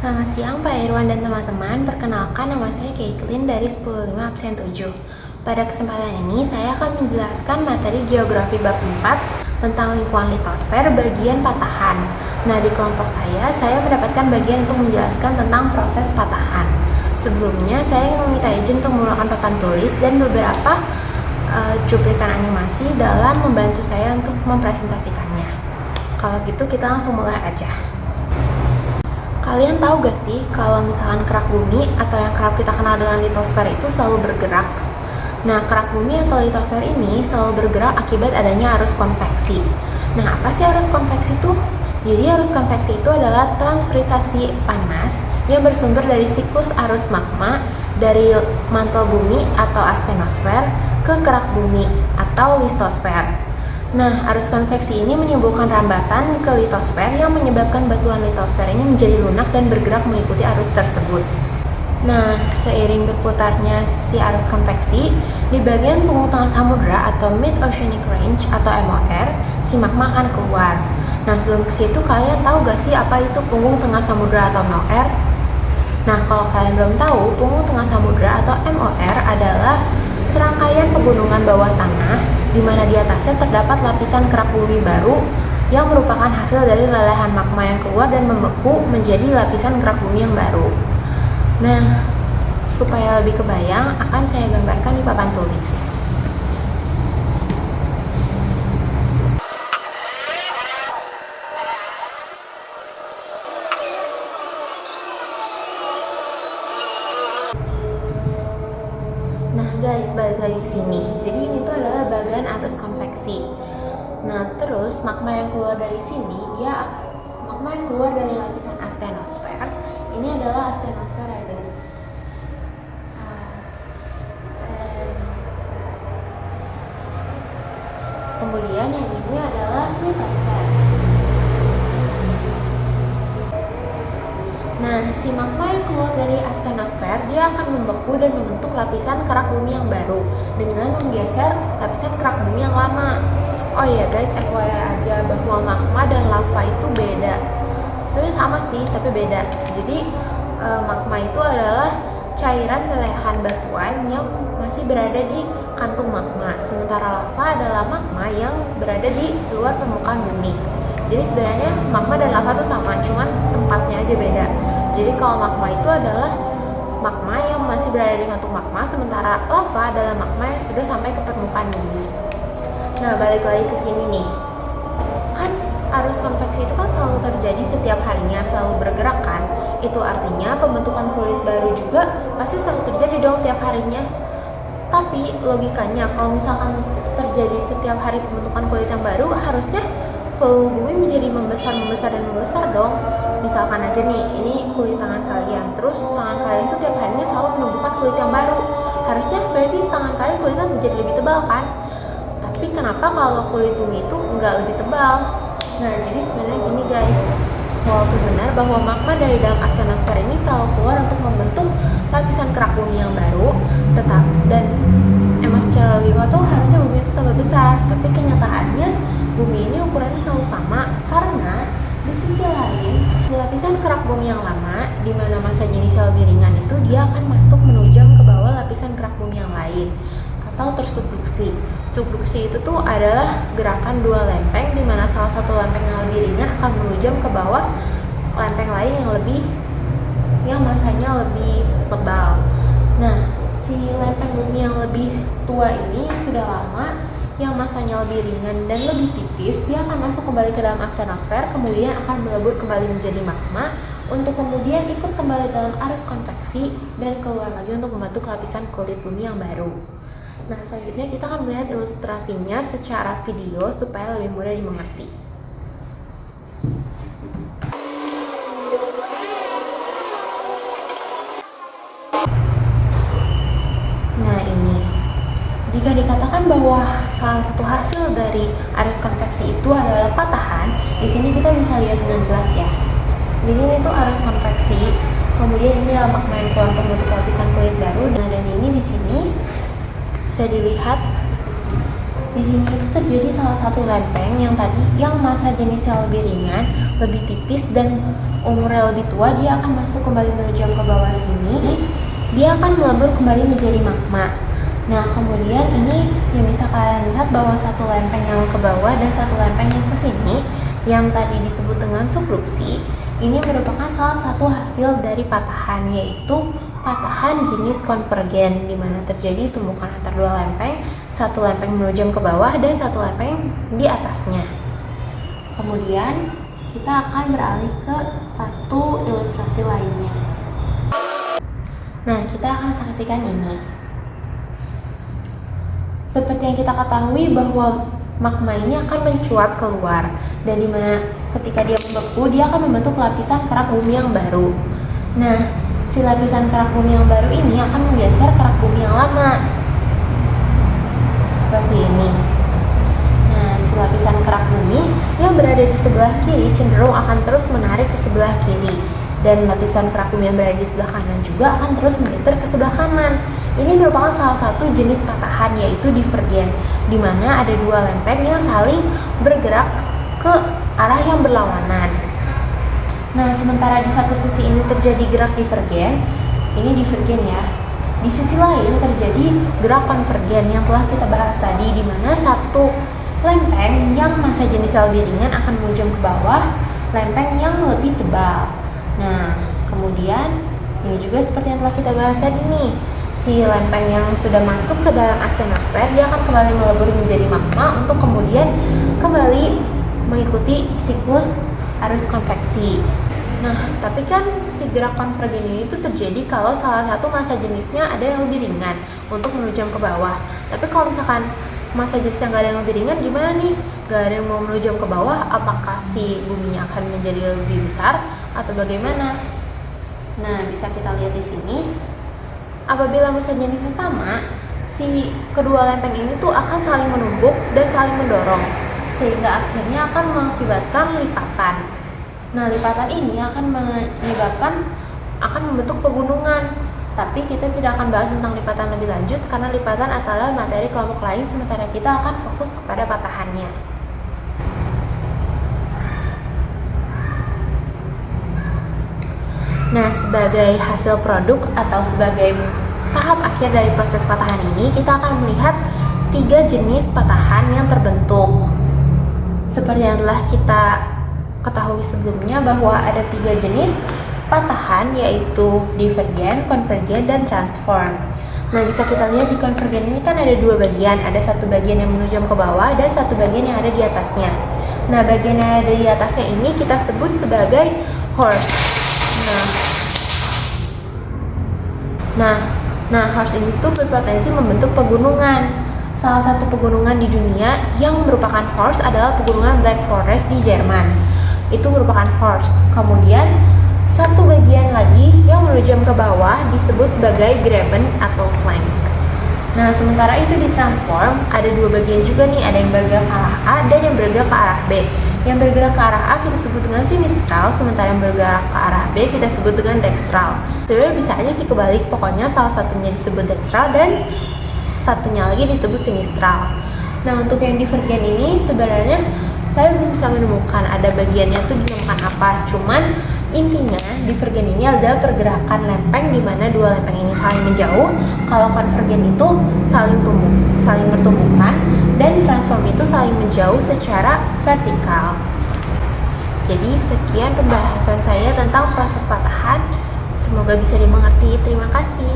Selamat siang Pak Irwan dan teman-teman. Perkenalkan, nama saya Caitlin dari 105 absen 7. Pada kesempatan ini saya akan menjelaskan materi geografi bab 4 tentang lingkungan litosfer bagian patahan. Nah, di kelompok saya mendapatkan bagian untuk menjelaskan tentang proses patahan. Sebelumnya saya ingin meminta izin untuk menggunakan papan tulis dan beberapa cuplikan animasi dalam membantu saya untuk mempresentasikannya. Kalau gitu kita langsung mulai aja. Kalian tahu gak sih kalau misalkan kerak bumi atau yang kerap kita kenal dengan litosfer itu selalu bergerak? Nah, kerak bumi atau litosfer ini selalu bergerak akibat adanya arus konveksi. Nah, apa sih arus konveksi itu? Jadi arus konveksi itu adalah transferisasi panas yang bersumber dari siklus arus magma dari mantel bumi atau astenosfer ke kerak bumi atau litosfer. Nah, arus konveksi ini menimbulkan rambatan ke litosfer yang menyebabkan batuan litosfer ini menjadi lunak dan bergerak mengikuti arus tersebut. Nah, seiring berputarnya si arus konveksi, di bagian punggung tengah samudra atau Mid-Oceanic Range atau MOR, si magma akan keluar. Nah, sebelum ke situ kalian tahu gak sih apa itu punggung tengah samudra atau MOR? Nah, kalau kalian belum tahu, punggung tengah samudra atau MOR adalah serangkaian pegunungan bawah tanah di mana di atasnya terdapat lapisan kerak bumi baru yang merupakan hasil dari lelehan magma yang keluar dan membeku menjadi lapisan kerak bumi yang baru. Nah, supaya lebih kebayang akan saya gambarkan di papan tulis. Nah guys, balik lagi ke sini. Jadi ini tuh adalah bagian arus konveksi. Nah, terus magma yang keluar dari sini, magma yang keluar dari lapisan astenosfer. Ini adalah astenosfer ya guys. Kemudian yang ini adalah litosfer. Nah, si magma yang keluar dari astenosfer, dia akan membeku dan membentuk lapisan kerak bumi yang baru dengan menggeser lapisan kerak bumi yang lama. Oh iya guys, FYI aja bahwa magma dan lava itu beda. Sebenarnya sama sih, tapi beda. Jadi magma itu adalah cairan lelehan batuan yang masih berada di kantung magma, sementara lava adalah magma yang berada di luar permukaan bumi. Jadi sebenarnya magma dan lava itu sama, cuman tempatnya aja beda. Jadi kalau magma itu adalah magma yang masih berada di kantung magma, sementara lava adalah magma yang sudah sampai ke permukaan bumi. Nah, balik lagi ke sini nih. Kan arus konveksi itu kan selalu terjadi setiap harinya, selalu bergerak kan? Itu artinya pembentukan kulit baru juga pasti selalu terjadi dong tiap harinya. Tapi logikanya kalau misalkan terjadi setiap hari pembentukan kulit yang baru, harusnya volume bumi menjadi membesar dong. Misalkan aja nih, ini kulit tangan kalian, terus tangan kalian tuh tiap harinya selalu menumbuhkan kulit yang baru. Harusnya berarti tangan kalian kulitnya menjadi lebih tebal kan? Tapi kenapa kalau kulit bumi itu nggak lebih tebal? Nah, jadi sebenarnya gini guys, walaupun benar bahwa magma dari dalam astenosfer ini selalu keluar untuk membentuk lapisan kerak bumi yang baru, dan emang secara logika tuh harusnya bumi itu tambah besar, tapi kenyataannya bumi ini ukurannya selalu sama karena di sisi lain, lapisan kerak bumi yang lama di mana massa jenisnya lebih ringan itu dia akan masuk menujam ke bawah lapisan kerak bumi yang lain atau tersubduksi. Subduksi itu tuh adalah gerakan dua lempeng di mana salah satu lempeng yang lebih ringan akan menujam ke bawah lempeng lain yang massanya lebih tebal. Nah, si lempeng bumi yang lebih tua ini yang sudah lama, yang massanya lebih ringan dan lebih tipis, dia akan masuk kembali ke dalam astenosfer, kemudian akan melebur kembali menjadi magma untuk kemudian ikut kembali dalam arus konveksi dan keluar lagi untuk membentuk lapisan kulit bumi yang baru. Nah, selanjutnya kita akan melihat ilustrasinya secara video supaya lebih mudah dimengerti. Nah, ini jika dikatakan bahwa salah satu hasil dari arus konveksi itu adalah patahan, di sini kita bisa lihat dengan jelas ya. Jadi ini tuh arus konveksi, kemudian ini adalah magma yang keluar untuk membentuk lapisan kulit baru. Nah, dan ini di sini bisa dilihat Di sini itu terjadi salah satu lempeng yang massa jenisnya lebih ringan, lebih tipis, dan umurnya lebih tua. Dia akan masuk kembali menajam ke bawah sini. Dia akan melebur kembali menjadi magma. Nah, kemudian ini yang bisa kalian lihat bahwa satu lempeng yang ke bawah dan satu lempeng yang ke sini yang tadi disebut dengan subduksi, ini merupakan salah satu hasil dari patahan, yaitu patahan jenis konvergen, di mana terjadi tumbukan antar dua lempeng, satu lempeng menajam ke bawah dan satu lempeng di atasnya. Kemudian kita akan beralih ke satu ilustrasi lainnya. Nah, kita akan saksikan ini. Seperti yang kita ketahui bahwa magma ini akan mencuat keluar, dan dimana ketika dia membeku, dia akan membentuk lapisan kerak bumi yang baru. Nah, si lapisan kerak bumi yang baru ini akan menggeser kerak bumi yang lama, seperti ini. Nah, si lapisan kerak bumi yang berada di sebelah kiri cenderung akan terus menarik ke sebelah kiri, dan lapisan kerak bumi yang berada di sebelah kanan juga akan terus menggeser ke sebelah kanan. Ini merupakan salah satu jenis patahan, yaitu divergen, di mana ada dua lempeng yang saling bergerak ke arah yang berlawanan. Nah, sementara di satu sisi ini terjadi gerak divergen, ini divergen ya. Di sisi lain terjadi gerak konvergen yang telah kita bahas tadi, di mana satu lempeng yang massa jenisnya lebih ringan akan menajam ke bawah lempeng yang lebih tebal. Nah, kemudian ini juga seperti yang telah kita bahas tadi nih. Si lempeng yang sudah masuk ke dalam astenosfer, dia akan kembali melebur menjadi magma untuk kemudian kembali mengikuti siklus arus konveksi. Nah, tapi kan si gerak konvergen ini itu terjadi kalau salah satu massa jenisnya ada yang lebih ringan untuk menajam ke bawah. Tapi kalau misalkan massa jenisnya nggak ada yang lebih ringan, gimana nih? Nggak ada yang mau menajam ke bawah, apakah si buminya akan menjadi lebih besar atau bagaimana? Nah, bisa kita lihat di sini. Apabila massa jenisnya sama, si kedua lempeng ini tuh akan saling menumpuk dan saling mendorong, sehingga akhirnya akan mengakibatkan lipatan. Nah, lipatan ini akan membentuk pegunungan. Tapi kita tidak akan bahas tentang lipatan lebih lanjut karena lipatan adalah materi kelompok lain, sementara kita akan fokus kepada patahannya. Nah, sebagai hasil produk atau sebagai tahap akhir dari proses patahan ini, kita akan melihat 3 jenis patahan yang terbentuk. Seperti yang telah kita ketahui sebelumnya bahwa ada 3 jenis patahan, yaitu divergen, konvergen, dan transform. Nah, bisa kita lihat di konvergen ini kan ada 2 bagian, ada satu bagian yang menajam ke bawah dan satu bagian yang ada di atasnya. Nah, bagian yang ada di atasnya ini kita sebut sebagai horse. Nah, horse ini tuh berpotensi membentuk pegunungan. Salah satu pegunungan di dunia yang merupakan horse adalah pegunungan Black Forest di Jerman. Itu merupakan horse. Kemudian satu bagian lagi yang menajam ke bawah disebut sebagai graben atau slank. Nah, sementara itu di transform ada 2 bagian juga nih, ada yang bergerak ke arah A dan yang bergerak ke arah B. Yang bergerak ke arah A kita sebut dengan sinistral, sementara yang bergerak ke arah B kita sebut dengan dextral. Sebenarnya bisa aja sih kebalik, pokoknya salah satunya disebut dextral dan satunya lagi disebut sinistral. Nah, untuk yang divergen ini sebenarnya saya belum bisa menemukan ada bagiannya tuh dinamakan apa. Cuman intinya divergen ini adalah pergerakan lempeng di mana 2 lempeng ini saling menjauh. Kalau konvergen itu saling bertumbukan, dan transform itu saling menjauh secara vertikal. Jadi sekian pembahasan saya tentang proses patahan. Semoga bisa dimengerti. Terima kasih.